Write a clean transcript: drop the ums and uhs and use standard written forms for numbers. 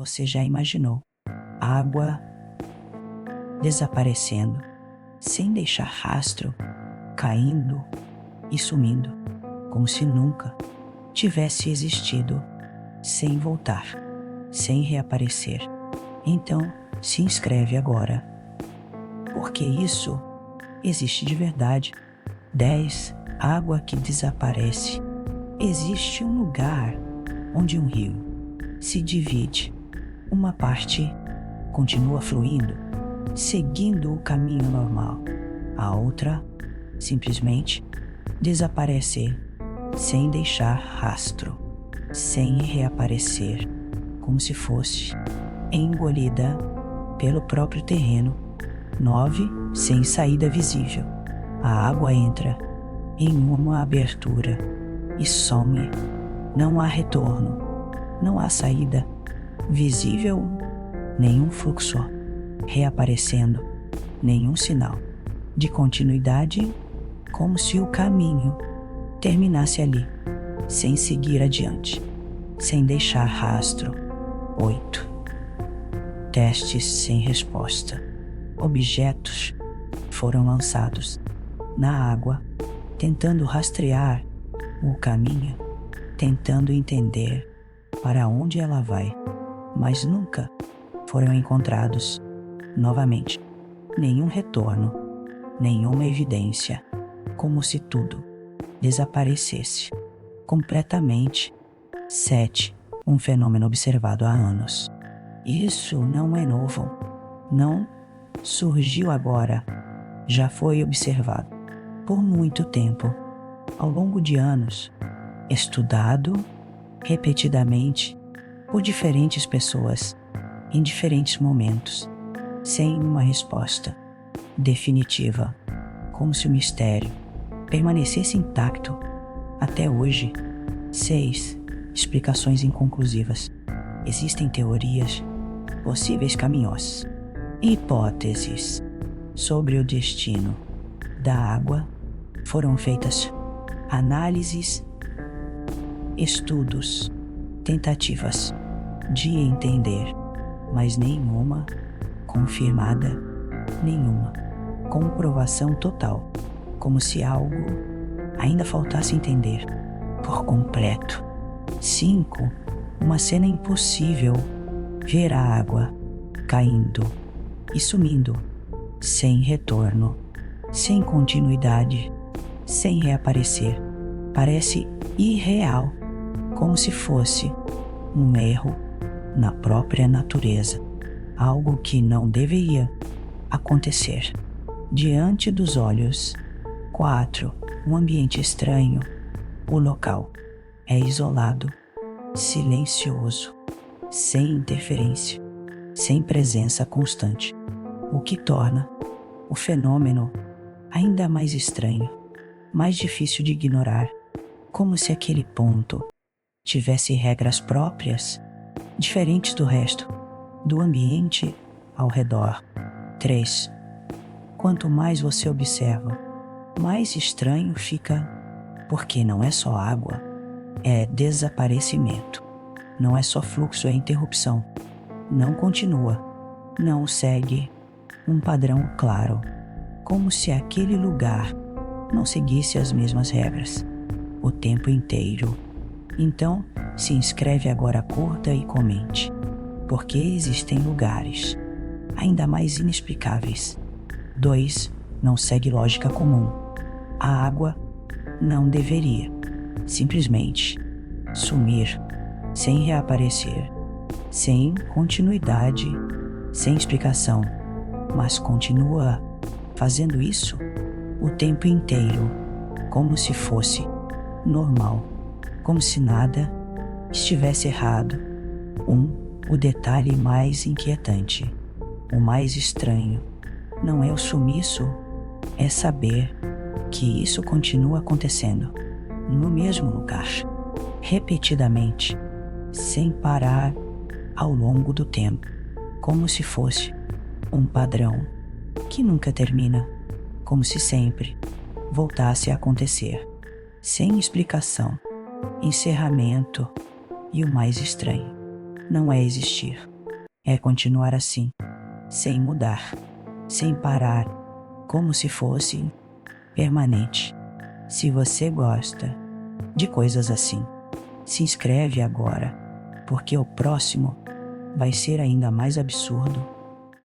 Você já imaginou água desaparecendo, sem deixar rastro, caindo e sumindo, como se nunca tivesse existido, sem voltar, sem reaparecer? Então, se inscreve agora, porque isso existe de verdade. 10. Água que desaparece. Existe um lugar onde um rio se divide. Uma parte continua fluindo, seguindo o caminho normal. A outra simplesmente desaparece sem deixar rastro, sem reaparecer, como se fosse engolida pelo próprio terreno. 9. Sem saída visível. A água entra em uma abertura e some. Não há retorno, não há saída visível, nenhum fluxo reaparecendo, nenhum sinal de continuidade, como se o caminho terminasse ali, sem seguir adiante, sem deixar rastro. 8. Testes sem resposta. Objetos foram lançados na água, tentando rastrear o caminho, tentando entender para onde ela vai, mas nunca foram encontrados novamente. Nenhum retorno, nenhuma evidência, como se tudo desaparecesse completamente. 7. Um fenômeno observado há anos. Isso não é novo, não surgiu agora, já foi observado por muito tempo, ao longo de anos, estudado repetidamente por diferentes pessoas, em diferentes momentos, sem uma resposta definitiva, como se o mistério permanecesse intacto até hoje. 6. Explicações inconclusivas. Existem teorias, possíveis caminhos, hipóteses sobre o destino da água. Foram feitas análises, estudos, tentativas de entender, mas nenhuma confirmada, nenhuma comprovação total, como se algo ainda faltasse entender por completo. 5. Uma cena impossível: ver a água caindo e sumindo, sem retorno, sem continuidade, sem reaparecer. Parece irreal, como se fosse um erro na própria natureza, algo que não deveria acontecer diante dos olhos. 4. Um ambiente estranho. O local é isolado, silencioso, sem interferência, sem presença constante, o que torna o fenômeno ainda mais estranho, mais difícil de ignorar, como se aquele ponto tivesse regras próprias, diferentes do resto, do ambiente ao redor. 3. Quanto mais você observa, mais estranho fica, porque não é só água, é desaparecimento. Não é só fluxo, é interrupção. Não continua, não segue um padrão claro, como se aquele lugar não seguisse as mesmas regras o tempo inteiro. Então, se inscreve agora, curta e comente, porque existem lugares ainda mais inexplicáveis. 2. Não segue lógica comum. A água não deveria simplesmente sumir, sem reaparecer, sem continuidade, sem explicação, mas continua fazendo isso o tempo inteiro, como se fosse normal, como se nada estivesse errado. O detalhe mais inquietante, o mais estranho, não é o sumiço, é saber que isso continua acontecendo no mesmo lugar, repetidamente, sem parar ao longo do tempo, como se fosse um padrão que nunca termina, como se sempre voltasse a acontecer, sem explicação, encerramento. E o mais estranho não é existir, é continuar assim, sem mudar, sem parar, como se fosse permanente. Se você gosta de coisas assim, se inscreve agora, porque o próximo vai ser ainda mais absurdo